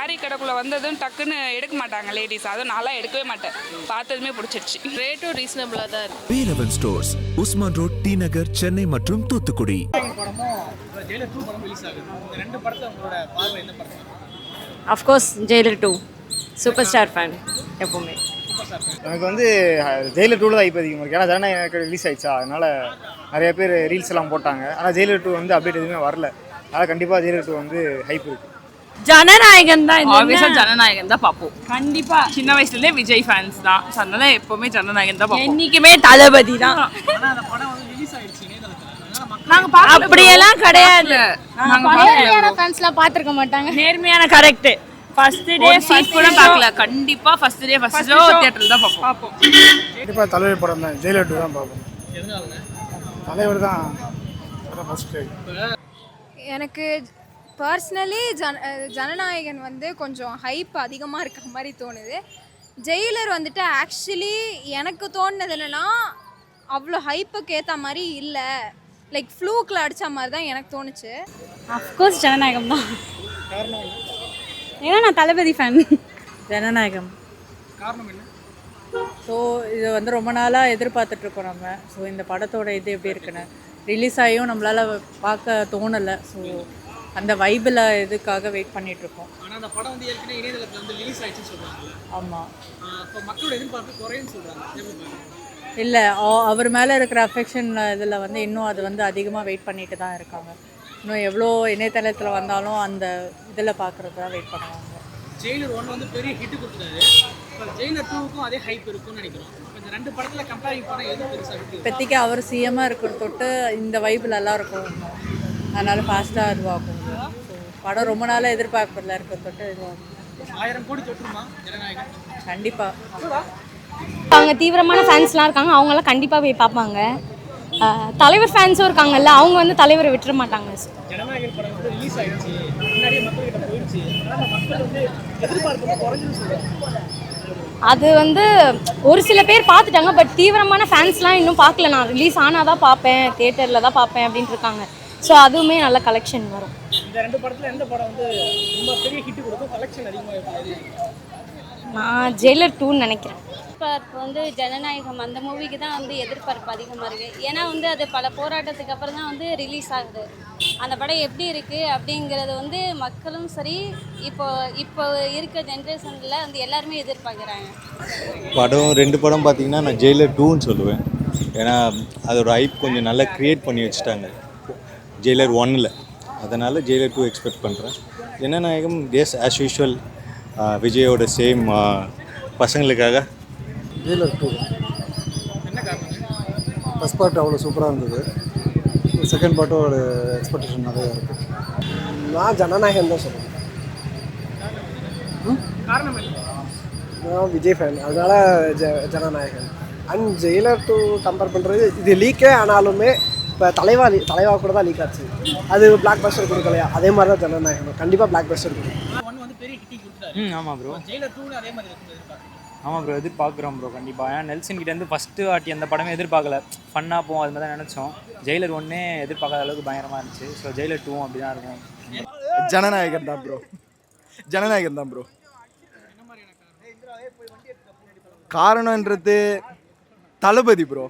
Sorry கடைக்குள்ளே வந்ததும் டக்குன்னு எடுக்க மாட்டாங்க லேடிஸ், அதுவும் நான்லாம் எடுக்கவே மாட்டேன். பார்த்ததுமே பிடிச்சிருச்சு. ரேட்டும் ரீசனபிளாக தான் இருக்குது. Velavan stores, Usman road, T Nagar, Chennai மற்றும் Thoothukudi. Of course Jailer 2 super star fan எப்போவுமே. எனக்கு வந்து ஜெயிலர் 2 தான் ஹைப் அதிகமாக இருக்குது. ஏன்னா தானே எனக்கு ரிலீஸ் ஆயிடுச்சா, அதனால் நிறைய பேர் ரீல்ஸ் எல்லாம் போட்டாங்க. ஆனால் ஜெயிலர் 2 வந்து அப்டேட் எதுவுமே வரல. அதனால் கண்டிப்பாக ஜெயிலர் 2 வந்து ஹைப் இருக்குது. ஜனநாயகன் தான், ஆப்வியஸா ஜனநாயகன் தான் பார்ப்போம். கண்டிப்பா சின்ன வயசுலேருந்தே விஜய் ஃபேன்ஸ் தான், அதனால எப்பவுமே ஜனநாயகன் தான் பார்ப்போம். என்னைக்குமே தளபதி தான். நாங்க பார்க்கல, அப்படியெல்லாம் கிடையாது. நாங்க பார்க்கல. ஃபேன்ஸ்லாம் பார்த்துருக்க மாட்டாங்க. நேர்மையான கரெக்ட். ஃபர்ஸ்ட் டே ஃபர்ஸ்ட் கூட பார்க்கல. கண்டிப்பா ஃபர்ஸ்ட் டே ஃபர்ஸ்ட் ஷோ தியேட்டர்ல தான் பார்ப்போம். கண்டிப்பாக தலைவர் படம் தான், ஜெயிலர் 2 தான் பார்ப்போம். தலைவர் தான் ஃபர்ஸ்ட். எனக்கு பர்சனலி ஜனநாயகன் வந்து கொஞ்சம் ஹைப் அதிகமாக இருக்க மாதிரி தோணுது. ஜெயிலர் வந்துட்டு ஆக்சுவலி எனக்கு தோணுனது என்னென்னா அவ்வளோ ஹைப்புக்கு ஏற்ற மாதிரி இல்லை, லைக் ஃப்ளூக்கில் அடித்த மாதிரி தான் எனக்கு தோணுச்சு. அஃப்கோர்ஸ் ஜனநாயகம் தான். ஏன்னா நான் தளபதி ஃபேன். ஜனநாயகம் காரணம் என்ன? ஸோ இது வந்து ரொம்ப நாளாக எதிர்பார்த்துட்ருக்கோம் நம்ம. ஸோ இந்த படத்தோட இது எப்படி இருக்குன்னு ரிலீஸ் ஆகியும் நம்மளால் பார்க்க தோணலை. ஸோ அந்த வைபில் இதுக்காக வெயிட் பண்ணிகிட்ருக்கோம். ஆனால் அந்த படம் வந்து ஏற்கனவே இணையதளத்தில் வந்து ரிலீஸ் ஆயிடுச்சுன்னு சொல்கிறாங்க. ஆமாம், இப்போ மக்களோட எதிர்பார்ப்பு குறையுன்னு சொல்கிறாங்க. இல்லை அவர் மேலே இருக்கிற அஃபெக்ஷன் இதில் வந்து இன்னும் அது வந்து அதிகமாக வெயிட் பண்ணிட்டு தான் இருக்காங்க. இன்னும் எவ்வளோ இணையதளத்தில் வந்தாலும் அந்த இதில் பார்க்குறது தான் வெயிட் பண்ணுவாங்க. ஜெயிலர் 1 வந்து பெரிய ஹிட் கொடுத்துட்டாரு. இப்போ ஜெயிலர் 2க்கும் அதே ஹைப் இருக்கும்னு நினைக்கிறோம். இப்போ இந்த ரெண்டு படத்தில் கம்பேரிங் பண்ணால் எது பெருசாக இருக்குது? இப்போதைக்கு அவர் சிஎம்மாக இருக்கிற தொட்டு இந்த வைபிள் எல்லாம் இருக்கும், அதனால் ஃபாஸ்ட்டாக இதுவாகும். ஸோ படம் ரொம்ப நாளாக எதிர்பார்ப்பில் இருக்கிற தொட்டு இதுவாகும். 1000 கோடி தொட்டுருமா ஜனநாயகன்? கண்டிப்பாக. அவங்க தீவிரமான ஃபேன்ஸ்லாம் இருக்காங்க, அவங்களாம் கண்டிப்பாக போய் பார்ப்பாங்க. தலைவர் ஃபேன்ஸும் இருக்காங்கல்ல, அவங்க வந்து தலைவரை விட்டுற மாட்டாங்க. ஜனநாயகன் படம் வந்து ரிலீஸ் ஆயிடுச்சு, முன்னாடியே மக்கள்கிட்ட போயிடுச்சு, ஆனால் மக்கள் வந்து எதிர்பார்ப்பு குறைஞ்சுன்னு சொல்லுவாங்க. அது வந்து ஒரு சில பேர் பார்த்துட்டாங்க, பட் தீவிரமான ஃபேன்ஸ்லாம் இன்னும் பார்க்கல. நான் ரிலீஸ் ஆனால் தான் பார்ப்பேன், தியேட்டரில் தான் பார்ப்பேன் அப்படின்ட்டு இருக்காங்க. ஸோ அதுவுமே நல்ல கலெக்ஷன் வரும். இந்த ரெண்டு படத்தில் எந்த படம் வந்து ரொம்ப பெரிய ஹிட் கொடுக்கும், கலெக்ஷன் அதிகமாக இருக்கும்? நான் ஜெயிலர் 2ன்னு நினைக்கிறேன். எதிர்பார்ப்பு வந்து ஜனநாயகம் அந்த மூவிக்கு தான் வந்து எதிர்பார்ப்பு அதிகமாக இருக்குது. ஏன்னா வந்து அது பல போராட்டத்துக்கு அப்புறம் தான் வந்து ரிலீஸ் ஆகுது. அந்த படம் எப்படி இருக்குது அப்படிங்கிறது வந்து மக்களும் சரி இப்போ இருக்க ஜென்ரேஷனில் வந்து எல்லாருமே எதிர்பார்க்குறாங்க. படம் 2 படம் பார்த்தீங்கன்னா நான் ஜெயிலர் 2ன்னு சொல்லுவேன். ஏன்னா அதோட ஹைப் கொஞ்சம் நல்லா க்ரியேட் பண்ணி வச்சுட்டாங்க ஜெயிலர் 1ல். அதனால் ஜெயிலர் 2 எக்ஸ்பெக்ட் பண்ணுறேன். ஜனநாயகம் எஸ் ஆஸ் யூஷுவல் விஜயோட சேம் பசங்களுக்காக. ஜெயிலர் 2 என்ன காரணம்? ஃபஸ்ட் பார்ட் அவ்வளோ சூப்பராக இருந்தது, செகண்ட் பார்ட்டும் ஒரு எக்ஸ்பெக்டேஷன் நிறையா இருக்குது. நான் ஜனநாயகன் தான் சொல்லுவேன். காரணம் என்ன? நான் விஜய் ஃபேன், அதனால் ஜனநாயகன். அண்ட் ஜெயிலர் 2 கம்பேர் பண்ணுறது இது லீக்கே ஆனாலுமே இப்போ தலைவா கூட தான் லீக் ஆச்சு, அது பிளாக் பஸ்டர் கொடுக்கலையா, அதே மாதிரி தான் ஜனநாயகன் கண்டிப்பாக பிளாக் பஸ்டர் கொடுக்கும். ஆமாம் ப்ரோ. ஜெயிலர் 2 அதே மாதிரி ஆமாம் ப்ரோ, எதிர்பார்க்குறோம் ப்ரோ கண்டிப்பாக. ஏன்னா நெல்சன் கிட்டேருந்து ஃபஸ்ட்டு வாட்டி அந்த படமே எதிர்பார்க்கல, ஃபன்னாக போகும் அது மாதிரி தான் நினச்சோம். ஜெயிலர் 1 எதிர்பார்க்காத அளவுக்கு பயங்கரமாக இருந்துச்சு. ஸோ ஜெயிலர் 2 அப்படி தான் இருக்கும். ஜனநாயகன் தான் ப்ரோ, ஜனநாயகன் தான் ப்ரோ. காரணன்றது தளபதி ப்ரோ,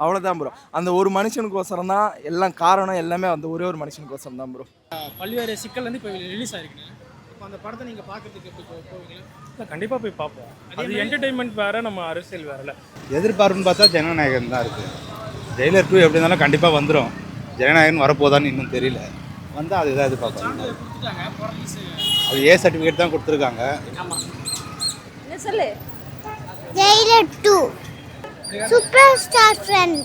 அவ்வளோதான் ப்ரோ. அந்த ஒரு மனுஷனுக்கோசரம் தான் எல்லாம், காரணம் எல்லாமே அந்த ஒரே ஒரு மனுஷனுக்கோசரம் தான் ப்ரோ. பல்வேறு சிக்கல் வந்து இப்போ ரிலீஸ் ஆகிருக்குங்க. இப்போ அந்த படத்தை நீங்கள் பார்க்கறதுக்கு எப்படி போவீங்களா? கண்டிப்பாக போய் பார்ப்போம். அது என்டர்டெயின்மெண்ட் வேறு, நம்ம அரசியல் வேறுல. எதிர்பார்ப்புன்னு பார்த்தா ஜனநாயகன் தான் இருக்குது. ஜெயிலர் 2 எப்படி இருந்தாலும் கண்டிப்பாக வந்துடும். ஜனநாயகன் வரப்போதான்னு இன்னும் தெரியல, வந்தால் அதுதான் எதிர்பார்க்கணும். அது ஏ சர்டிஃபிகேட் தான் கொடுத்துருக்காங்க. ஆமாம், என்ன சொல்லு? Jailer 2 super star friend.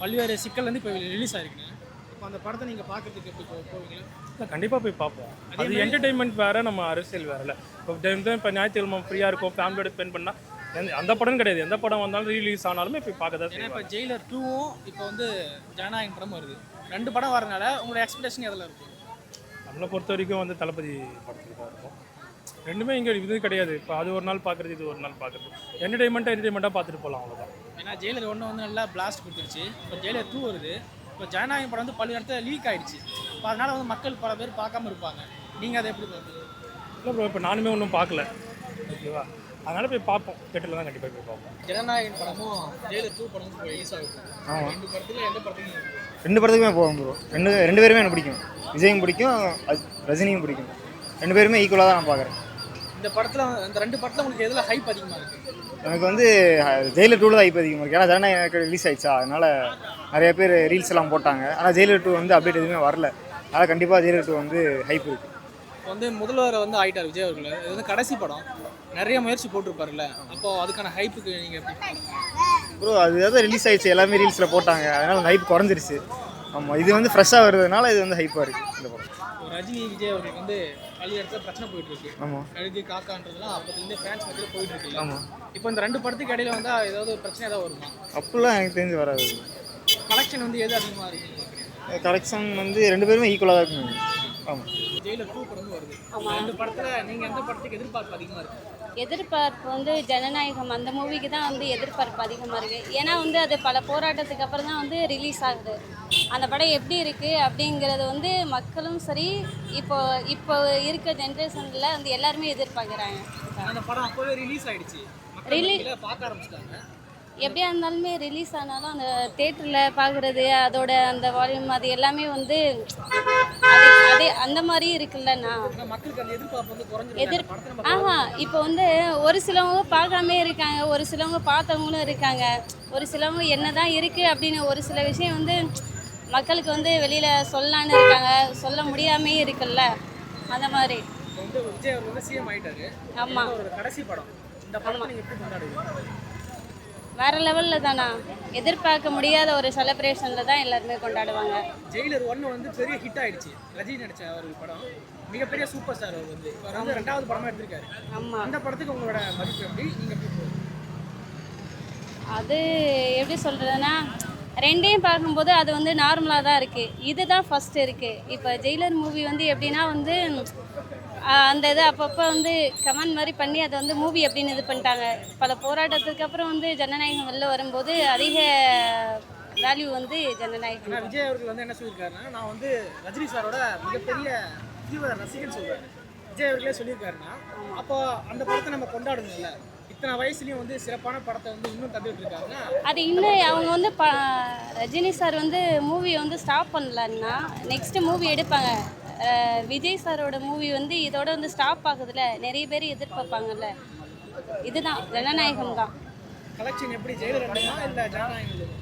பல்வேறு சிக்கல் வந்து இப்போ ரிலீஸ் ஆகிருக்குங்க. இப்போ அந்த படத்தை நீங்கள் பார்க்கறதுக்கு எப்படி போவீங்களா? கண்டிப்பாக போய் பார்ப்போம். அது என்டர்டெயின்மெண்ட் வேறு, நம்ம அரசியல் வேறுல. இப்போ ஞாயிற்றுக்கிழமை ஃப்ரீயாக இருக்கும், ஃபேமிலியோட ஸ்பெண்ட் பண்ணால் அந்த படம் கிடையாது, எந்த படம் வந்தாலும் ரிலீஸ் ஆனாலுமே போய் பார்க்க தான். ஏன்னா இப்போ ஜெயிலர் 2வும் இப்போ வந்து ஜனநாயகன் படம் வருது, 2 படம் வரனால உங்களோட எக்ஸ்பெக்டேஷன் எதில் இருக்கும்? நம்மளை பொறுத்த வரைக்கும் வந்து தளபதி படத்துக்கு தான் இருக்கும். ரெண்டுமே இங்கே இது கிடையாது. இப்போ அது ஒரு நாள் பார்க்குறது, இது ஒரு நாள் பார்க்குறது. என்டர்டைன்மெண்ட்டாக பார்த்துட்டு போகலாம், அவ்வளோதான். ஏன்னா ஜெயிலர் 1 வந்து நல்லா பிளாஸ்ட் கொடுத்துருச்சு. இப்போ ஜெயிலர் 2 வருது. இப்போ ஜனநாயகம் படம் வந்து பல இடத்துல லீக் ஆகிடுச்சு. இப்போ அதனால் வந்து மக்கள் பல பேர் பார்க்காம இருப்பாங்க. நீங்கள் அதை எப்படி பார்க்குறீங்க? இல்லை ப்ரோ, இப்போ நானுமே ஒன்றும் பார்க்கல, ஓகேவா? அதனால் போய் பார்ப்போம், தேட்டரில் தான் கண்டிப்பாக போய் பார்ப்போம். ஜனநாயகன் படமும் ஜெயிலர் 2 படமும் இப்போ ரிலீஸ் ஆகுது. ஆமாம், ரெண்டு படத்தில் எந்த படத்துக்கு? ரெண்டு படத்துக்குமே போவோம் ப்ரோ. ரெண்டு பேருமே எனக்கு பிடிக்கும். விஜயும் பிடிக்கும், ரஜினியும் பிடிக்கும். ரெண்டு பேருமே ஈக்குவலாக தான் நான் பார்க்குறேன். இந்த படத்தில் அந்த ரெண்டு படத்தில் உங்களுக்கு எதில் ஹைப் அதிகமாக இருக்குது? எனக்கு வந்து ஜெயிலர் 2 தான் ஹைப் அதிகமாக இருக்குது. ஏன்னா ஜனநாயகம் எனக்கு ரிலீஸ் ஆயிடுச்சா, அதனால் நிறைய பேர் ரீல்ஸ் எல்லாம் போட்டாங்க. ஆனால் ஜெயிலர் 2 வந்து அப்டேட் எதுவுமே வரல. அதனால் கண்டிப்பாக ஜெயிலர் 2 வந்து ஹைப் இருக்குது. இப்போ வந்து முதல்வர் வந்து ஆயிட்டார் விஜய் அவர்கள். இது வந்து கடைசி படம், நிறைய முயற்சி போட்டிருப்பார்ல, அப்போது அதுக்கான ஹைப்புக்கு நீங்கள் எப்படி? ப்ரோ அது எதாவது ரிலீஸ் ஆயிடுச்சு, எல்லாமே ரீல்ஸில் போட்டாங்க, அதனால் அந்த ஹைப் குறைஞ்சிருச்சு. ஆமாம், இது வந்து ஃப்ரெஷ்ஷாக வருதுனால இது வந்து ஹைப்பாக இருக்குது இந்த படம். ரஜினி விஜய் அவர்களுக்கு வந்து பள்ளி இடத்துல பிரச்சனை போயிட்டு இருக்கு. ஆமாம், கழுகு காக்கான்றதுலாம் அப்போதுலேருந்து ஃபேன்ஸ் மத்தியில் போயிட்டு இருக்கு. ஆமாம். இப்போ இந்த ரெண்டு படத்துக்கு இடையில வந்து ஏதாவது பிரச்சனை ஏதாவது வருமா? அப்படிலாம் எனக்கு தெரிஞ்சு வராது. கலெக்ஷன் வந்து எது அதிகமாக இருக்குன்னு பார்க்குறேன்? கலெக்ஷன் வந்து ரெண்டு பேருமே ஈக்குவலாக தான் இருக்குங்க. ஆமாம், ஜெயிலர் 2 படம் வருது. ரெண்டு படத்தில் நீங்கள் எந்த படத்துக்கு எதிர்பார்ப்பு அதிகமாக இருக்குது? எதிர்பார்ப்பு வந்து ஜனநாயகம் அந்த மூவிக்கு தான் வந்து எதிர்பார்ப்பு அதிகமாக இருக்குது. ஏன்னா வந்து அது பல போராட்டத்துக்கு அப்புறம் தான் வந்து ரிலீஸ் ஆகுது. அந்த படம் எப்படி இருக்குது அப்படிங்கிறது வந்து மக்களும் சரி, இப்போ இருக்க ஜென்ரேஷனில் வந்து எல்லாருமே எதிர்பார்க்குறாங்க. அந்த படம் அப்போவே ரிலீஸ் ஆகிடுச்சு, பார்க்க ஆரம்பிச்சிட்டாங்க. எப்படியா இருந்தாலுமே ரிலீஸ் ஆனாலும் அந்த தேட்டரில் பார்க்குறது, அதோட அந்த வால்யூம், அது எல்லாமே வந்து அதே அந்த மாதிரி இருக்குல்லண்ணா. மக்களுக்கு அந்த எதிர்பார்ப்பு வந்து குறைஞ்சிருக்கு. இப்போ வந்து ஒரு சிலவங்க பார்க்காம இருக்காங்க, ஒரு சிலவங்க பார்த்தவங்களும் இருக்காங்க. ஒரு சிலவங்க என்ன தான் இருக்குது அப்படின்னு ஒரு சில விஷயம் வந்து மக்களுக்கு வந்து வெளியில் சொல்லலான்னு இருக்காங்க, சொல்ல முடியாமே இருக்குல்ல, அந்த மாதிரி. வந்து விஜய் அவர் வந்து சிஎம் ஆகிட்டாரு. ஆமாம், ஒரு கடைசி படம். இந்த படம் நீங்கள் எப்படி கொண்டாடுவீங்க? வேறு லெவலில் தானா, எதிர்பார்க்க முடியாத ஒரு செலிப்ரேஷனில் தான் எல்லாருமே கொண்டாடுவாங்க. ஜெயிலர் 1 வந்து பெரிய ஹிட் ஆயிடுச்சு. ரஜினி நடிச்ச அவருக்கு படம் மிகப்பெரிய சூப்பர் ஸ்டார். அவர் வந்து இப்போ வந்து 2வது படமாக எடுத்திருக்காரு. ஆமாம், அந்த படத்துக்கு உங்களோட மதிப்பு எப்படி? நீங்கள் எப்படி போகுது? அது எப்படி சொல்கிறதுனா, ரெண்டையும் பார்க்கும்போது அது வந்து நார்மலாக தான் இருக்குது. இதுதான் ஃபஸ்ட்டு இருக்குது. இப்போ ஜெயிலர் மூவி வந்து எப்படின்னா வந்து அந்த இது அப்பப்போ வந்து கமெண்ட் மாதிரி பண்ணி அதை வந்து மூவி அப்படின்னு இது பண்ணிட்டாங்க. பல போராட்டத்துக்கு அப்புறம் வந்து ஜனநாயகம் வெளில வரும்போது அதிக வேல்யூ வந்து ஜனநாயகம். விஜய் அவர்கள் வந்து என்ன சொல்லியிருக்காருன்னா, நான் வந்து ரஜினி சாரோட மிகப்பெரிய தீவிர ரசிகன் சொல்கிறாரு. விஜய் அவர்களே சொல்லியிருக்காருன்னா, அப்போ அந்த படத்தை நம்ம கொண்டாடணும்ல. இத்தனை வயசுலேயும் வந்து சிறப்பான படத்தை வந்து இன்னும் தந்துட்டு இருக்காங்க. அது இன்னும் அவங்க வந்து ரஜினி சார் வந்து மூவியை வந்து ஸ்டாப் பண்ணலன்னா நெக்ஸ்ட்டு மூவி எடுப்பாங்க. விஜய் சாரோட மூவி வந்து இதோட வந்து ஸ்டாப் ஆகுதுல, நிறைய பேர் எதிர்பார்ப்பாங்கல்ல. இதுதான் ஜனநாயகம் தான். கலெக்ஷன் எப்படி ஜெயிலர் இல்லை ஜனநாயகம்?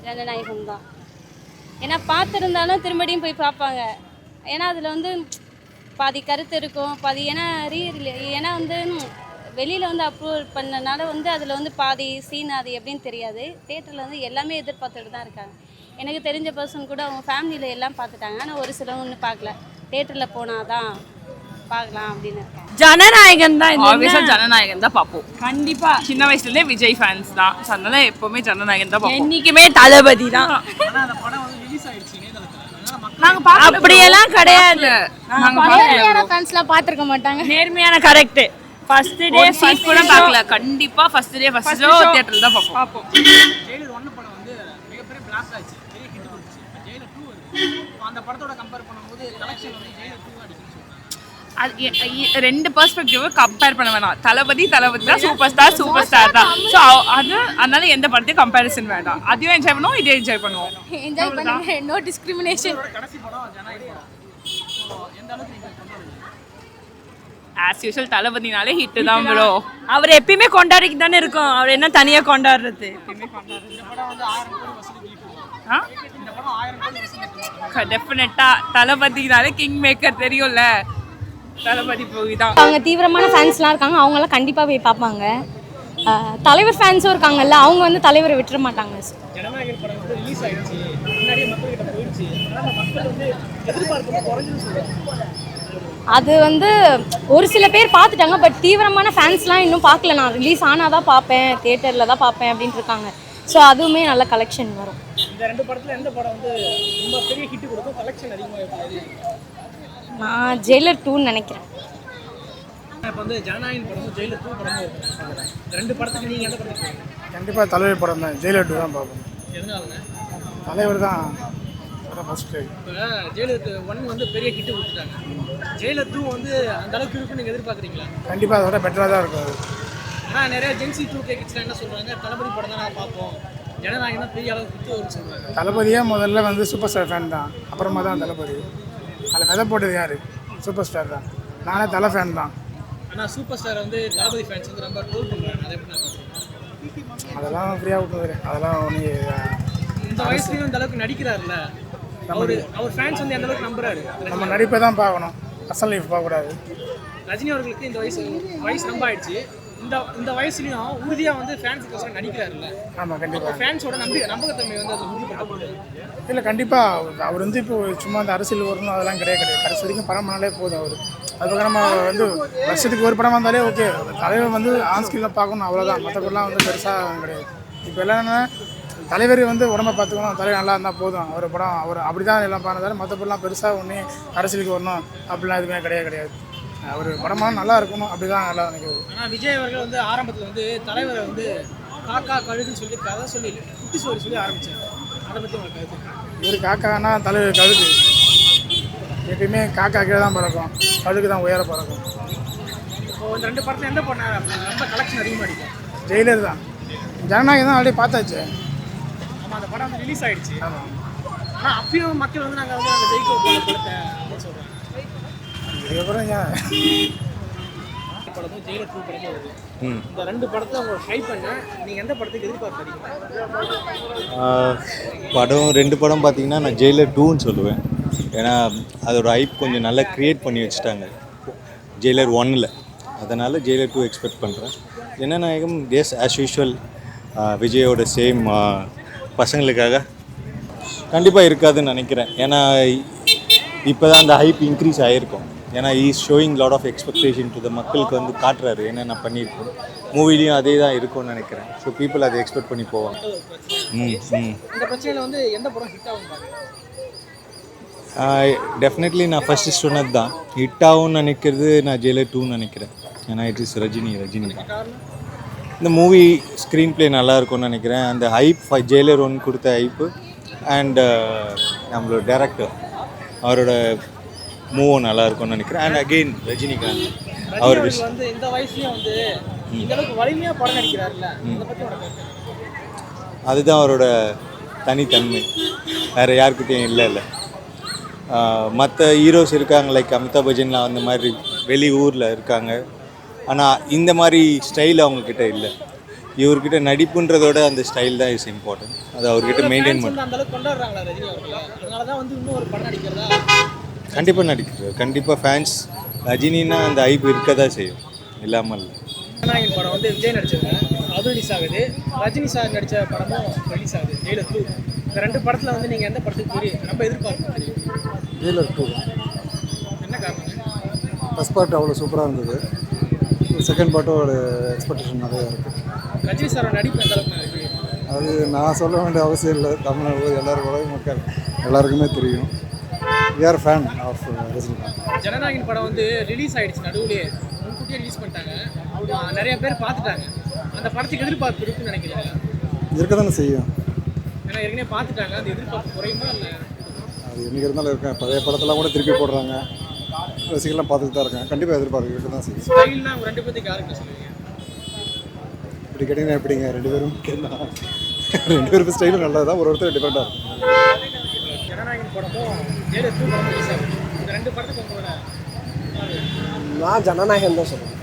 ஜனநாயகம் தான். ஏன்னா பார்த்துருந்தாலும் திரும்படியும் போய் பார்ப்பாங்க. ஏன்னா அதில் வந்து பாதி கருத்து இருக்கும், பாதி ஏன்னா வந்து வெளியில் வந்து அப்ரூவல் பண்ணனால வந்து அதில் வந்து பாதி சீன் அது எப்படின்னு தெரியாது. தேட்டரில் வந்து எல்லாமே எதிர்பார்த்துட்டு தான் இருக்காங்க. எனக்கு தெரிஞ்ச பர்சன் கூட அவங்க ஃபேமிலியில் எல்லாம் பார்த்துட்டாங்க. ஆனால் ஒரு சிலவங்க ஒன்றும் பார்க்கல, தேட்டரில் போனால் தான் பார்க்கலாம் அப்படின்னு இருக்கேன். ஜனநாயகன் தான், ஆப்வியஸாக ஜனநாயகன் தான் பார்ப்போம் கண்டிப்பாக. சின்ன வயசுலேருந்தே விஜய் ஃபேன்ஸ் தான், ஸோ அதனால எப்போவுமே ஜனநாயகன் தான் பார்ப்போம். என்றைக்குமே தளபதி தான். ஆனால் அந்த படம் வந்து ரிலீஸ் ஆகிடுச்சு இணையதளத்தில். நாங்கள் அப்படியெல்லாம் கிடையாது. நேர்மையான ஃபேன்ஸ்லாம் பார்த்துருக்க மாட்டாங்க. நேர்மையான கரெக்ட். ஃபர்ஸ்ட் டே ஃபர்ஸ்ட் கூட பார்க்கல, கண்டிப்பா ஃபர்ஸ்ட் டே ஃபர்ஸ்ட் ஷோ தியேட்டர்ல தான் பார்ப்போம். ஜெயிலர் 1 படம் வந்து மிகப்பெரிய பிளாஸ்ட் ஆச்சு, பெரிய ஹிட் கொடுத்துச்சு. இப்போ ஜெயிலர் 2 வருது. அந்த படத்தோட கம்பேர் பண்ணும்போது கலெக்ஷன் வந்து ஜெயிலர் 2 அடிக்குன்னு சொல்றாங்க. அது ரெண்டு பெர்ஸ்பெக்டிவ் கம்பேர் பண்ண வேணாம். தளபதி தான், சூப்பர் ஸ்டார் தான். ஸோ அதனால எந்த படத்தையும் கம்பேரிசன் வேண்டாம். அதையும் என்ஜாய் பண்ணுவோம், இதையும் என்ஜாய் பண்ணுவோம். என்ஜாய் பண்ணுங்க, நோ டிஸ்கிரிமினேஷன். கடைசி படம் ஜனநாயகம். எந்த அளவுக்கு நீங்கள் கொண்டாடுவீங்க? ஆஸ் யூஷுவல் தளபதினாலே ஹிட்டு தான் ப்ரோ. அவர் எப்பயுமே கொண்டாடிக்கு தானே இருக்கும். அவர் என்ன தனியாக கொண்டாடுறது? டெஃபினட்டா தளபதினாலே கிங் மேக்கர் தெரியும்ல, தளபதி மூவி தான். அவங்க தீவிரமான ஃபேன்ஸ்லாம் இருக்காங்க, அவங்களாம் கண்டிப்பாக போய் பார்ப்பாங்க. தலைவர் ஃபேன்ஸும் இருக்காங்கல்ல, அவங்க வந்து தலைவரை விட்டுற மாட்டாங்க. ஜனநாயகன் படம் வந்து ரிலீஸ் ஆயிடுச்சு, முன்னாடியே மக்கள்கிட்ட போயிடுச்சு. ஆனால் மக்கள் வந்து எதிர்பார்ப்பு குறைஞ்சுன்னு சொல்லுவாங்க. அது வந்து ஒரு சில பேர் பார்த்துட்டாங்க, பட் தீவிரமான ஃபேன்ஸ்லாம் இன்னும் பார்க்கல. நான் ரிலீஸ் ஆனால் தான் பார்ப்பேன், தேட்டரில் தான் பார்ப்பேன் அப்படின்ட்டு இருக்காங்க. ஸோ அதுவுமே நல்ல கலெக்ஷன் வரும். இந்த ரெண்டு படத்தில் எந்த படம் வந்து ரொம்ப பெரிய ஹிட் கொடுக்கும், கலெக்ஷன் அதிகமாக? நான் ஜெயிலர் 2ன்னு நினைக்கிறேன். இப்போ வந்து ஜனநாயகன் படமும் ஜெயிலர் 2 படமும் இருக்கு. இந்த ரெண்டு படத்துக்கு நீங்கள் எந்த படத்துக்கு போவீங்க? கண்டிப்பாக தலைவர் படம் தான், ஜெயிலர் 2 தான் பார்ப்போம். எதனாலங்க? தலைவர் தான் ஃபஸ்ட்டு. இப்போ ஜெயிலர் 1 வந்து பெரிய ஹிட்டு கொடுத்துட்டாங்க. ஜெயிலர் 2 வந்து அந்த அளவுக்கு இருக்குன்னு நீங்கள் எதிர்பார்க்குறீங்களா? கண்டிப்பாக அதை விட பெட்டராக தான் இருக்கும் அது. ஆனால் நிறைய ஜென்சி 2K கிட்ஸ்லாம் என்ன சொல்கிறாங்க, தளபதி படம் தான் நாங்கள் பார்ப்போம், ஜனநாயகம் தான் பெரிய அளவுக்கு ஹிட்டு வரும்னு சொல்கிறாங்க. தளபதியே முதல்ல வந்து சூப்பர் ஸ்டார் ஃபேன் தான், அப்புறமா தான் தளபதி. அதில் விதை போட்டது யார்? சூப்பர் ஸ்டார் தான். நானே தலை ஃபேன் தான். ஆனால் சூப்பர் ஸ்டார் வந்து தளபதி ஃபேன்ஸ் வந்து ரொம்ப ட்ரோல் பண்ணுறாங்க. அதை எப்படி நான் பார்க்குறேன்? அதெல்லாம் ஃப்ரீயாக விட்டுவாரு. அதெல்லாம் ஒன்று இந்த வயசுலேயும் இந்த அளவுக்கு நடிக்கிறாருல்ல, அவர் ஃபேன்ஸ் வந்து எந்த அளவுக்கு நம்புறாரு? நம்ம நடிப்பை தான் பார்க்கணும், அசல் லைஃப் பார்க்கக்கூடாது. ரஜினி அவர்களுக்கு இந்த வயசு ரொம்ப ஆயிடுச்சு. இந்த வயசுலையும் உறுதியாக வந்து ஃபேன்ஸுக்கு நடிக்கிறாருல்ல. ஆமாம், கண்டிப்பாக. ஃபேன்ஸோட நம்பகத்தன்மை வந்து அது உறுதிப்படுத்தப்படுது. இல்லை, கண்டிப்பாக அவர் வந்து இப்போ சும்மா அந்த அரசியல் வரணும் அதெல்லாம் கிடையாது. கடைசி வரைக்கும் படம் பண்ணாலே போதும் அவர். அதுக்கப்புறம் நம்ம வந்து வருஷத்துக்கு ஒரு படம் வந்தாலே ஓகே. தலைவர் வந்து ஆன் ஸ்கிரீனில் பார்க்கணும், அவ்வளோதான். மற்றபடிலாம் வந்து பெருசாக கிடையாது. இப்போ எல்லாம் தலைவர் வந்து உடம்பை பார்த்துக்கணும், தலைவர் நல்லா இருந்தால் போதும். அவர் படம் அவர் அப்படி தான் எல்லாம் பண்ணதாரு. மற்றபடிலாம் பெருசாக ஒன்றே அரசியலுக்கு வரணும் அப்படிலாம் எதுவுமே கிடையாது. அவர் படமாக நல்லா இருக்கணும், அப்படி தான் நல்லா நினைக்கிறது. ஆனால் விஜய் அவர்கள் வந்து ஆரம்பத்தில் வந்து தலைவரை வந்து காக்கா கழுகுன்னு சொல்லி கதை சொல்லி குட்டி சொல்லி ஆரம்பித்தார். அதை பற்றி உங்களுக்கு கருத்து? இவர் காக்கானா தலைவர் கழுகு. எப்பயுமே காக்கா கீழே தான் பறக்கும், கழுகு தான் உயர பறக்கும். இப்போ இந்த ரெண்டு படத்தில் எந்த படம் ரொம்ப கலெக்ஷன் அதிகமாக அடிக்கும்? ஜெயிலர் தான். ஜனநாயகம் தான் ஆல்ரெடி பார்த்தாச்சு. ஆமாம், அந்த படம் வந்து ரிலீஸ் ஆகிடுச்சு. ஆமாம். ஆனால் அப்பயும் மக்கள் வந்து நாங்கள் வந்து அந்த ஜெயிக்க படத்தை அப்படின்னு சொல்கிறாங்க. இதுக்கப்புறம் ஏன் படமும் ஜெயிலர் 2 படமும் வருது. இந்த ரெண்டு படத்தை உங்களுக்கு ஹைப் பண்ண நீங்கள் எந்த படத்துக்கு எதிர்பார்க்குறீங்க? படம் 2 படம் பார்த்தீங்கன்னா நான் ஜெயிலர் 2ன்னு சொல்லுவேன். ஏன்னா அதோட ஹைப் கொஞ்சம் நல்லா க்ரியேட் பண்ணி வச்சுட்டாங்க ஜெயிலர் 1ல். அதனால் ஜெயிலர் 2 எக்ஸ்பெக்ட் பண்ணுறேன். ஜனநாயகம் எஸ் ஆஸ் யூஷுவல் விஜயோட சேம் பசங்களுக்காக கண்டிப்பாக இருக்காதுன்னு நினைக்கிறேன். ஏன்னா இப்போ தான் அந்த ஹைப் இன்க்ரீஸ் ஆகிருக்கும். ஏன்னா he's showing lot of expectation to the மக்களுக்கு வந்து காட்டுறாரு என்னென்ன பண்ணியிருக்கோம். மூவிலையும் அதே தான் இருக்கும்னு நினைக்கிறேன். ஸோ பீப்புள் அதை எக்ஸ்பெக்ட் பண்ணி போவாங்க. இந்த பிரச்சனையில் வந்து எந்த படம் ஹிட் ஆகும்? டெஃபினெட்லி நான் ஃபஸ்ட்டு சொன்னது தான் ஹிட் ஆகும்னு நினைக்கிறது. நான் ஜெயிலர் 2ன்னு நினைக்கிறேன். ஏன்னா இட் இஸ் ரஜினி தான். இந்த மூவி ஸ்க்ரீன் ப்ளே நல்லா இருக்கும்னு நினைக்கிறேன். அந்த ஹைப் ஜெயிலர் 1 கொடுத்த ஹைப்பு அண்ட் நம்மளோட டேரக்டர் அவரோட மூவும் நல்லா இருக்கும்னு நினைக்கிறேன். அண்ட் அகெயின் ரஜினிகாந்த் அவர் வந்து இந்த வயசுலயும் வந்து இந்த அளவுக்கு வலிமையாக படம் நடிக்கிறாருல்ல, அதை பற்றி உனக்கு? அதுதான் அவரோட தனித்தன்மை, வேறு யாருக்கிட்டையும் இல்லை. மற்ற ஹீரோஸ் இருக்காங்க, லைக் அமிதாப் பச்சன்லாம் அந்த மாதிரி வெளி ஊரில் இருக்காங்க. ஆனால் இந்த மாதிரி ஸ்டைல் அவங்கக்கிட்ட இல்லை. இவர்கிட்ட நடிப்புன்றதோட அந்த ஸ்டைல் தான் இஸ் இம்பார்ட்டன்ட். அது அவர்கிட்ட மெயின்டைன் பண்ண அந்த அளவுக்கு கொண்டாடுறாங்களா ரஜினி அவர்களை? அதனால தான் வந்து இன்னும் ஒரு படம் நடிக்கிறதா? கண்டிப்பாக நடிக்கிறார். கண்டிப்பாக ஃபேன்ஸ் ரஜினின்னா அந்த ஹைப் இருக்க தான் செய்யும், இல்லாமல் இல்லை. ஜனநாயகன் படம் வந்து விஜய் நடிச்சது, அது ரிலீஸ் ஆகுது. ரஜினி சார் நடித்த படமும் ரிலீஸ் ஆகுது, ஜெயிலர் 2. இந்த ரெண்டு படத்தில் வந்து நீங்கள் எந்த படத்துக்கு போய் ரொம்ப எதிர்பார்க்க? ஜெயிலர் 2. என்ன காரணம்? ஃபஸ்ட் பார்ட் அவ்வளோ சூப்பராக இருந்தது. செகண்ட் பார்ட்டும் ஒரு எக்ஸ்பெக்டேஷன் நிறையா இருக்குது. ரஜினி சாரோட நடிப்பு எந்த அளவுக்கு இருக்குது? அது நான் சொல்ல வேண்டிய அவசியம் இல்லை. தமிழ்நாடு எல்லாரும் உலக மக்கள் எல்லாருக்குமே தெரியும். We are fan of Rajinikanth. Jananayagan படம் வந்து ரிலீஸ் ஆகிடுச்சு, நடுவுலேயே முன்கூட்டியே ரிலீஸ் பண்ணிட்டாங்க. நிறைய பேர் பார்த்துட்டாங்க. அந்த படத்துக்கு எதிர்பார்ப்பு இருக்குன்னு நினைக்கிறீங்க? இருக்க தானே செய்யும். ஏன்னா ஏற்கனவே பார்த்துட்டாங்க, அந்த எதிர்பார்ப்பு குறையுமா இல்லை? அது என்றைக்கு இருந்தாலும் இருக்கேன். பழைய படத்தெல்லாம் கூட திருப்பி போடுறாங்க, ரசிகர்லாம் பார்த்துட்டு தான் இருக்கேன். கண்டிப்பாக எதிர்பார்க்க இருக்க தான் செய்யும். ஸ்டைல்னா அவங்க ரெண்டு பேருக்கு யாருக்கு சொல்லுவீங்க? இப்படி கேட்டிங்கன்னா எப்படிங்க? ரெண்டு பேரும் ரெண்டு பேரும் ஸ்டைலும் நல்லது தான், ஒருத்தர் டிஃப்ரெண்ட்டாக இருக்கும். ஜனநாயகன் படமும் ஜெயிலர் 2 படமும் ரிலீஸ் ஆகுது. இந்த ரெண்டு படத்துக்கு உங்களோட? நான் ஜனநாயகன் தான் சொல்லுவேன்.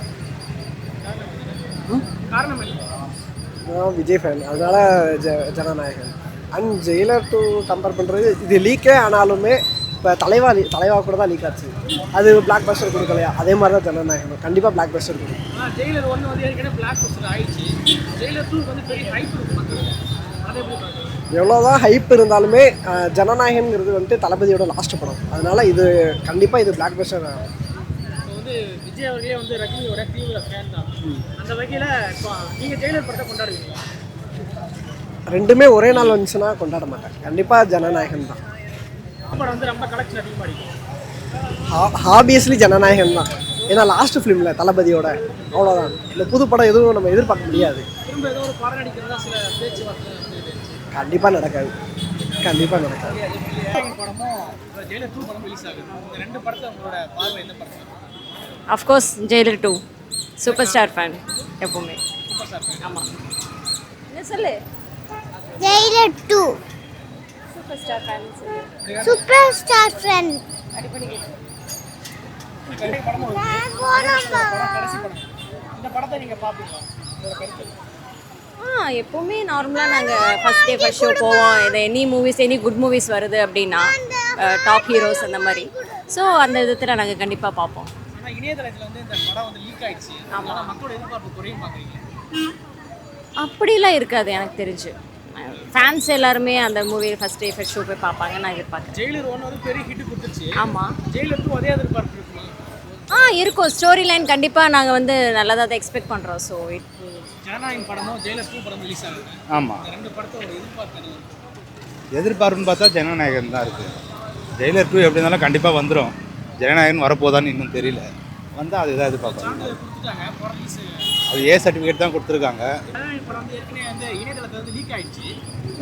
காரணம் என்ன? நான் விஜய் ஃபேன், அதனால ஜனநாயகன். அண்ட் ஜெயிலர் 2 கம்பேர் பண்ணுறது இது லீக்கே ஆனாலுமே இப்போ தலைவா கூட தான் லீக் ஆச்சு. அது பிளாக் பஸ்டர் கொடுக்கலையா? அதே மாதிரி தான் ஜனநாயகன் கண்டிப்பாக பிளாக் பஸ்டர் கொடுக்கும். ஜெயிலர் 1 வந்து ஏற்கனவே பிளாக் பஸ்டர் ஆயிடுச்சு. ஜெயிலர் 2 வந்து பெரிய ஹைப் இருக்கு மக்கள். அதை எப்படி பார்க்குறீங்க? எவ்வளோதான் ஹைப் இருந்தாலுமே ஜனநாயகன்கிறது வந்துட்டு தளபதியோட லாஸ்ட் படம். அதனால இது கண்டிப்பாக இது பிளாக் பஸ்டர். இப்போ வந்து விஜய் அவர்களே வந்து ரஜினியோட தீவிர ஃபேன் தான். அந்த வகையில் இப்போ நீங்கள் ஜெயிலர் படத்தை கொண்டாடுவீங்களா? ரெண்டுமே ஒரே நாள் வந்துச்சுன்னா கொண்டாட மாட்டேன். கண்டிப்பாக ஜனநாயகன் தான். படம் வந்து ரொம்ப கலெக்ஷன் அதிகமாக இருக்கும். ஆப்வியஸ்லி ஜனநாயகன் தான். ஏன்னா லாஸ்ட் ஃபிலிமில் தளபதியோட அவ்வளோதான். இந்த புது படம் எதுவும் நம்ம எதிர்பார்க்க முடியாது. திரும்ப ஏதோ ஒரு படம் நடிக்கிறதா சில பேச்சுவார்த்தை வந்துருக்கு. கண்டிப்பாக நடக்காது. கண்டிப்பாக நடக்காது. ஜனநாயகன் படமும் ஜெயிலர் 2 படம் ரிலீஸ் ஆகுது. இந்த 2 படத்தை உங்களோட பார்வை எந்த படம்? Of course Jailer 2 super star fan எப்பவுமே. Super star fan. ஆமாம். என்ன சொல்லு? ஜெயிலர் 2 சூப்பர் ஸ்டார் ஃபேன் சொல்லு. Super star fan. அடிப்படி கேட்கு. கடைசி படம். இந்த படத்தை நீங்க பாப்பீங்களா? உங்களோட கருத்து? எப்போவுமே நார்மலாக நாங்கள் ஃபஸ்ட் டே ஃபஸ்ட் ஷோ போவோம். இது எனி குட் மூவிஸ் வருது அப்படின்னா டாப் ஹீரோஸ் அந்த மாதிரி. ஸோ அந்த விதத்தில் நாங்கள் கண்டிப்பாக பார்ப்போம். ஆனா இணையதளத்துல வந்து இந்த படம் வந்து லீக் ஆயிடுச்சு. அதனால மக்களோட எதிர்பார்ப்பு குறையும் பார்க்குறீங்க. அப்படிலாம் இருக்காது எனக்கு தெரிஞ்சு. ஃபேன்ஸ் எல்லாருமே அந்த movie first day first show போய் பார்ப்பாங்க நான் எதிர்பார்க்குறேன். ஜெயிலர் 1 வந்து பெரிய ஹிட் கொடுத்துருச்சு. ஆமாம். ஜெயிலர் 2 அதே எதிர்பார்ப்பு இருக்குமா? இருக்கும். ஸ்டோரி லைன் கண்டிப்பாக நாங்கள் வந்து நல்லதாக தான் எக்ஸ்பெக்ட் பண்ணுறோம். ஸோ ஜனநாயகன் படமும் ஜெயிலர் 2 படம் ரிலீஸ் ஆகுது. ஆமாம். இந்த 2 படத்தோட எதிர்பார்ப்பு என்ன? எதிர்பார்ப்புன்னு பார்த்தா ஜனநாயகன் தான் இருக்குது. ஜெயிலர் 2 எப்படி இருந்தாலும் கண்டிப்பாக வந்துடும். ஜனநாயகன் வரப்போதான்னு இன்னும் தெரியல. வந்தால் அதுதான் எதிர்பார்க்குறோம். கொடுத்துட்டாங்க படம் ரிலீஸ். அது ஏ சர்டிஃபிகேட் தான் கொடுத்துருக்காங்க. ஜனநாயகன் படம் வந்து ஏற்கனவே வந்து இணையதளத்தில் வந்து லீக் ஆயிடுச்சு.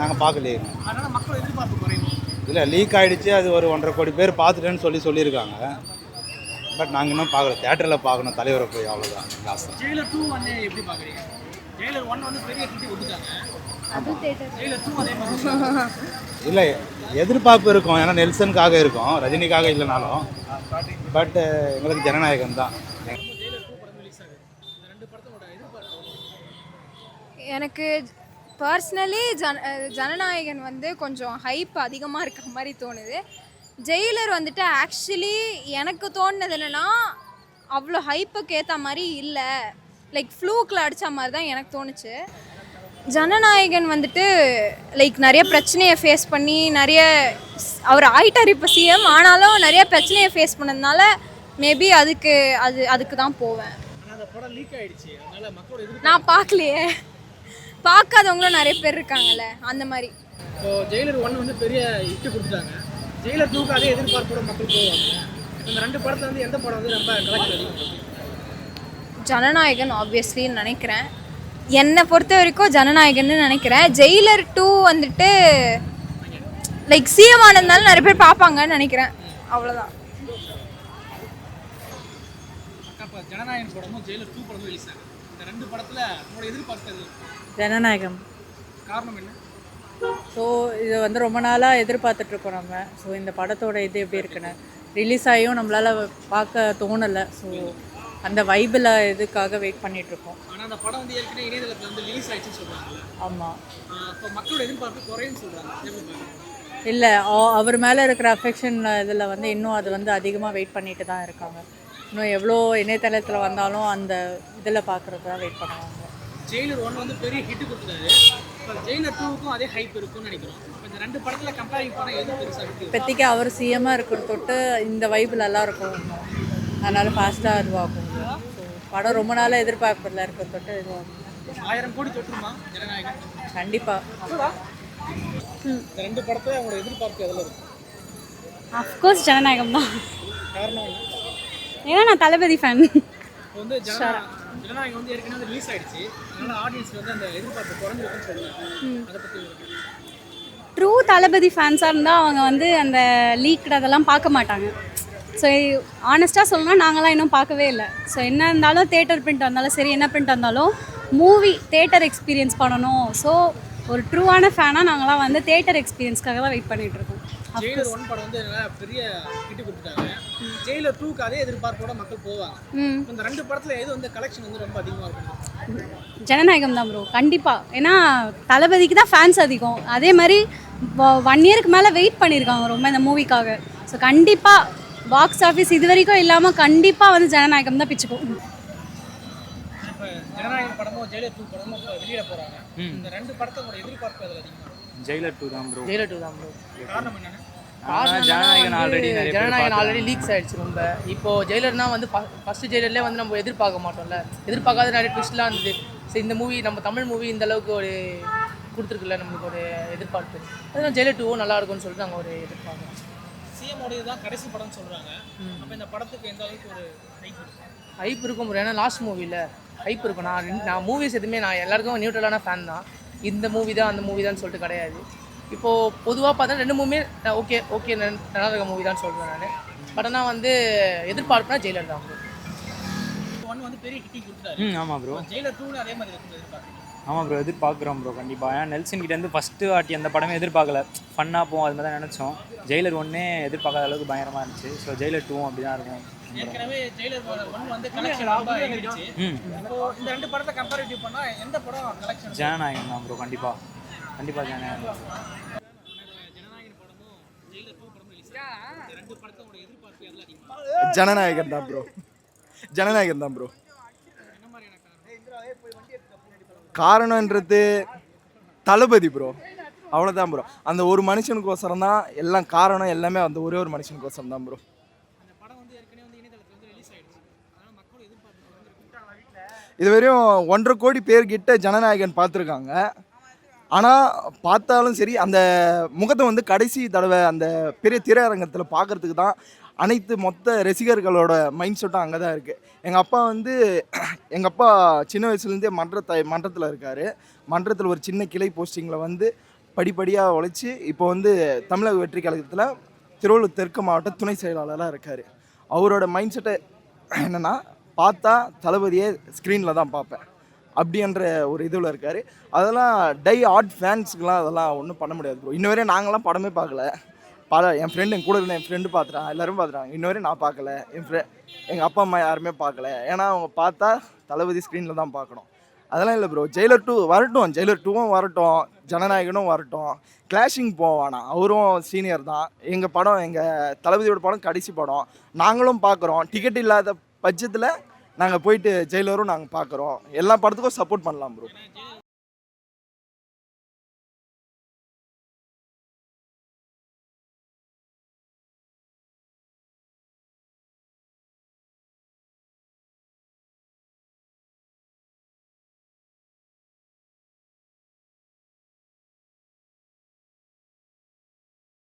நாங்கள் பார்க்கலையே. அதனால மக்கள் எதிர்பார்ப்பு குறையும். இல்லை லீக் ஆகிடுச்சு. அது ஒரு 1.5 கோடி பேர் பார்த்துட்டேன்னு சொல்லியிருக்காங்க. பட் நாங்கள் இன்னும் பார்க்கல. தேட்டரில் பார்க்கணும் தலைவரை போய். அவ்வளோதான் லாஸ்ட். ஜெயிலர் 2 வந்து எப்படி பார்க்குறீங்க? ஜெயிலர் 1 வந்து பெரிய ஹிட் கொடுத்துட்டாங்க. அது தேட்டர். ஜெயிலர் 2 அதே மாதிரி. இல்லை எதிர்பார்ப்பு இருக்கும். ஏன்னா நெல்சனுக்காக இருக்கும், ரஜினிக்காக இல்லைனாலும். பட் எங்களுக்கு ஜனநாயகன் தான். ஜெயிலர் 2 படம் ரிலீஸ் ஆகுது. இந்த 2 படத்தோட எதிர்பார்ப்பு? எனக்கு பர்சனலி ஜனநாயகன் வந்து கொஞ்சம் ஹைப் அதிகமாக இருக்க மாதிரி தோணுது. ஜெயிலர் வந்துட்டு ஆக்சுவலி எனக்கு தோணுனது என்னென்னா அவ்வளோ ஹைப்புக்கு ஏற்ற மாதிரி இல்லை. லைக் ஃப்ளூக்கில் அடித்த மாதிரி தான் எனக்கு தோணுச்சு. ஜனநாயகன் வந்துட்டு லைக் நிறைய பிரச்சனையை ஃபேஸ் பண்ணி அவர் ஆயிட்டார் இப்போ சிஎம். ஆனாலும் நிறைய பிரச்சனையை ஃபேஸ் பண்ணதுனால மேபி அதுக்கு தான் போவேன். ஆனால் அந்த படம் லீக் ஆயிடுச்சு. அதனால மக்களோட எதிர்பார்ப்பு. நான் பார்க்கலையே. பார்க்காதவங்களும் நிறைய பேர் இருக்காங்கல்ல அந்த மாதிரி. இப்போ ஜெயிலர் 1 வந்து பெரிய ஹிட் கொடுத்துட்டாங்க. ஜெயிலர் 2க்கு அதே எதிர்பார்ப்போட மக்கள் போவாங்க. இந்த 2 படத்தில் வந்து எந்த படம் வந்து ரொம்ப கலெக்ட் அதிகம்? ஜனநாயகன் ஆப்வியஸ்லின்னு நினைக்கிறேன். என்னை பொறுத்த வரைக்கும் ஜனநாயகன்னு நினைக்கிறேன். ஜெயிலர் 2 வந்துட்டு லைக் சிஎம் ஆனதுனால நிறைய பேர் பார்ப்பாங்கன்னு நினைக்கிறேன். அவ்வளோதான். அப்போ ஜனநாயகன் படமும் ஜெயிலர் 2 படமும் ரிலீஸ் ஆகுது. இந்த 2 படத்தில் உங்களோட எதிர்பார்ப்பு ஜனநாயகம். காரணம் என்ன? ஸோ இது வந்து ரொம்ப நாளாக எதிர்பார்த்துட்ருக்கோம் நம்ம. ஸோ இந்த படத்தோட இது எப்படி இருக்குன்னு ரிலீஸ் ஆகியும் நம்மளால் பார்க்க தோணலை. ஸோ அந்த வைபில் இதுக்காக வெயிட் பண்ணிகிட்ருக்கோம். ஆனால் அந்த படம் வந்து ஏற்கனவே இணையதளத்தில் வந்து ரிலீஸ் ஆயிடுச்சுன்னு சொல்கிறாங்க. ஆமாம். இப்போ மக்களோட எதிர்பார்ப்பு குறையுன்னு சொல்கிறாங்க. இல்லை அவர் மேலே இருக்கிற அஃபெக்ஷன் இதில் வந்து இன்னும் அது வந்து அதிகமாக வெயிட் பண்ணிட்டு தான் இருக்காங்க. இன்னும் எவ்வளோ இணையதளத்தில் வந்தாலும் அந்த இதில் பார்க்குறது தான் வெயிட் பண்ணுவாங்க. ஜெயிலர் 1 வந்து பெரிய ஹிட் கொடுத்துட்டாரு. இப்போ ஜெயிலர் 2க்கும் அதே ஹைப் இருக்கும்னு நினைக்கிறோம். இப்போ இந்த 2 படத்தில் கம்பேரிங் பண்ணால் எது பெருசாக இருக்குது? இப்போதைக்கு அவர் சிஎம்மாக இருக்கிற தொட்டு இந்த வைபிள் எல்லாம் இருக்கும். அதனால் ஃபாஸ்ட்டாக இதுவாகும். ஸோ படம் ரொம்ப நாளாக எதிர்பார்ப்பில் இருக்கிற தொட்டு இதுவாகும். 1000 கோடி தொட்டுருமா ஜனநாயகன்? கண்டிப்பாக. இந்த 2 படத்தில் அவங்களோட எதிர்பார்ப்பு எதில் இருக்கும்? அஃப்கோர்ஸ் ஜனநாயகம் தான். காரணம் என்ன? ஏன்னா நான் தளபதி ஃபேன். இப்போ வந்து ஜனநாயகம் வந்து ஏற்கனவே ரிலீஸ் ஆயிடுச்சு. அதனால ஆடியன்ஸ்க்கு வந்து அந்த எதிர்பார்ப்பு குறைஞ்சிருக்குன்னு சொல்லுவாங்க. அதை பற்றி ட்ரூ தளபதி ஃபேன்ஸாக இருந்தால் அவங்க வந்து அந்த லீக்டு அதெல்லாம் பார்க்க மாட்டாங்க. ஸோ ஆனஸ்ட்டாக சொல்லணும்னா நாங்களாம் இன்னும் பார்க்கவே இல்லை. ஸோ என்ன இருந்தாலும் தேட்டர் பிரிண்ட் வந்தாலும் சரி, என்ன பிரிண்ட் வந்தாலும் மூவி தேட்டர் எக்ஸ்பீரியன்ஸ் பண்ணணும். ஸோ ஒரு ட்ரூவான ஃபேனாக நாங்களாம் வந்து தேட்டர் எக்ஸ்பீரியன்ஸ்க்காக தான் வெயிட் பண்ணிகிட்ருக்கோம். ஜெயிலர் 1 படம் வந்து பெரிய ஹிட் கொடுத்துட்டாங்க. ஜெயிலர் 2க்கு அதே எதிர்பார்ப்போட மக்கள் போவாங்க. இந்த 2 படத்தில் எது வந்து கலெக்ஷன் வந்து ரொம்ப அதிகமாக இருக்கும்? ஜனநாயகம் தான் ப்ரோ, கண்டிப்பாக. ஏன்னா தளபதிக்கு தான் ஃபேன்ஸ் அதிகம். அதே மாதிரி 1 இயருக்கு மேலே வெயிட் பண்ணியிருக்காங்க ரொம்ப இந்த மூவிக்காக. ஸோ கண்டிப்பாக பாக்ஸ் ஆஃபீஸ் இது வரைக்கும் இல்லாமல் கண்டிப்பாக வந்து ஜனநாயகம் தான் பிச்சுக்கும். இப்போ ஜனநாயகம் படமும் ஜெயிலர் 2 படமும் இப்போ வெளியிட போகிறாங்க. இந்த 2 படத்தோட எதிர்பார்ப்பு அதில் அதிகமாக? ஜெயிலர் 2 தான் ப்ரோ. ஜெயிலர் 2 தான் ப்ரோ. காரணம் என்னென்ன? ஜனநாயகன் ஆல்ரெடி லீக்ஸ் ஆயிடுச்சு ரொம்ப. இப்போ ஜெயிலர்னா வந்து ஃபர்ஸ்ட் ஜெயிலர்லேயே வந்து நம்ம எதிர்பார்க்க மாட்டோம்ல. எதிர்பார்க்காத நிறைய ட்விஸ்ட்லாம் இருந்தது. சரி இந்த மூவி நம்ம தமிழ் மூவி இந்த அளவுக்கு ஒரு கொடுத்துருக்குல்ல நம்மளுக்கு ஒரு எதிர்பார்ப்பு. அதனால ஜெயிலர் 2 நல்லா இருக்கும்னு சொல்லிட்டு நாங்கள் ஒரு எதிர்பார்க்குறோம். சிஎம் தான் கடைசி படம்னு சொல்றாங்க. அப்ப இந்த படத்துக்கு எந்த அளவுக்கு ஒரு ஹைப் இருக்கு? ஹைப் இருக்கும் ப்ரோ. ஏன்னா லாஸ்ட் மூவியில் ஹைப் இருக்கும். நான் மூவிஸ் எதுவுமே நான் எல்லாருக்கும் நியூட்ரலான ஃபேன் தான். இந்த மூவி தான் அந்த மூவி தான் சொல்லிட்டு கிடையாது. இப்போது பொதுவாக பார்த்தா ரெண்டு மூவியுமே ஓகே ஓகே நல்லா இருக்க மூவி தான் சொல்கிறேன் நான். பட் ஆனால் வந்து எதிர்பார்ப்புனா ஜெயிலர் தான் ப்ரோ. 1 வந்து பெரிய ஹிட் கொடுத்தாரு. ஆமாம் ப்ரோ. ஜெயிலர் 2 அதே மாதிரி இருக்கும் எதிர்பார்க்குறீங்க? ஆமாம் ப்ரோ, எதிர்பார்க்குறோம் ப்ரோ கண்டிப்பாக. ஏன்னா நெல்சன் கிட்டேருந்து ஃபஸ்ட்டு வாட்டி அந்த படமே எதிர்பார்க்கல. ஃபன்னாக போகும் அது மாதிரி தான் நினச்சோம். ஜெயிலர் 1 எதிர்பார்க்காத அளவுக்கு பயங்கரமாக இருந்துச்சு. ஸோ ஜெயிலர் 2 அப்படி தான் இருக்கும். ஏற்கனவே ஜெயிலர் 1 வந்து கலெக்ஷன் ரொம்ப ஆகிடுச்சு. இப்போ இந்த ரெண்டு படத்தை கம்பேரிட்டிவ் பண்ணா எந்த படம் கலெக்ஷன்? ஜனநாயகம் தான் ப்ரோ. கண்டிப்பாக ஜனநாயகம். ஜனநாயகன் படமும் ஜெயிலர் 2 படமும் ரிலீஸ் ஆச்சு. இந்த ரெண்டு படத்தோட எதிர்பார்ப்பு எவ்வளவு அதிகமா? ஜனநாயகன் தான் ப்ரோ. ஜனநாயகன் தான் ப்ரோ. என்ன மாதிரியான காரணன்றது தளபதி ப்ரோ. அவ்வளோதான் ப்ரோ. அந்த ஒரு மனுஷனுக்கோசரம் தான் எல்லாம் காரணம். எல்லாமே அந்த ஒரே ஒரு மனுஷனுக்கோசரம் தான் ப்ரோ. அந்த படம் வந்து ஏற்கனவே வந்து இணையதளத்துல வந்து ரிலீஸ் ஆயிடுச்சு. அதனால மக்கள் எதிர்பார்ப்பு இதுவரையும் 1.5 கோடி பேர்கிட்ட ஜனநாயகன் பார்த்துருக்காங்க. ஆனால் பார்த்தாலும் சரி அந்த முகத்தை வந்து கடைசி தடவை அந்த பெரிய திரையரங்கத்தில் பார்க்குறதுக்கு தான் அனைத்து மொத்த ரசிகர்களோட மைண்ட் செட்டும் அங்கே தான் இருக்குது. எங்கள் அப்பா சின்ன வயசுலேருந்தே மன்றத்தில் இருக்கார். மன்றத்தில் ஒரு சின்ன கிளை போஸ்டிங்கில் வந்து படிப்படியாக உழைச்சி இப்போ வந்து தமிழக வெற்றி கழகத்தில் திருவள்ளூர் தெற்கு மாவட்ட துணை செயலாளராக இருக்கார். அவரோட மைண்ட் செட்டை என்னென்னா பார்த்தா தளபதியே ஸ்க்ரீனில் தான் பார்ப்பேன் அப்படின்ற ஒரு இதில் இருக்கார். அதெல்லாம் டை ஆர்ட் ஃபேன்ஸுக்கெலாம் அதெல்லாம் ஒன்றும் பண்ண முடியாது ப்ரோ. இன்ன வரையும் நாங்களாம் படமே பார்க்கல. என் ஃப்ரெண்டு என் கூட இருந்த என் ஃப்ரெண்டு பார்த்துட்டான், எல்லோரும் பார்த்துட்டாங்க. இன்ன வரையும் நான் பார்க்கல. எங்கள் அப்பா அம்மா யாருமே பார்க்கல. ஏன்னா அவங்க பார்த்தா தளபதி ஸ்க்ரீனில் தான் பார்க்கணும். அதெல்லாம் இல்லை ப்ரோ. ஜெயிலர் 2 வரட்டும். ஜெயிலர் 2ம் வரட்டும். ஜனநாயகனும் வரட்டும். கிளாஷிங் போவானா, அவரும் சீனியர் தான். எங்கள் படம் எங்கள் தளபதியோட படம் கடைசி படம். நாங்களும் பார்க்குறோம். டிக்கெட் இல்லாத பட்சத்தில் நாங்கள் போயிட்டு ஜெயிலரும் நாங்கள் பார்க்குறோம். எல்லா படத்துக்கும் சப்போர்ட் பண்ணலாம் ப்ரோ.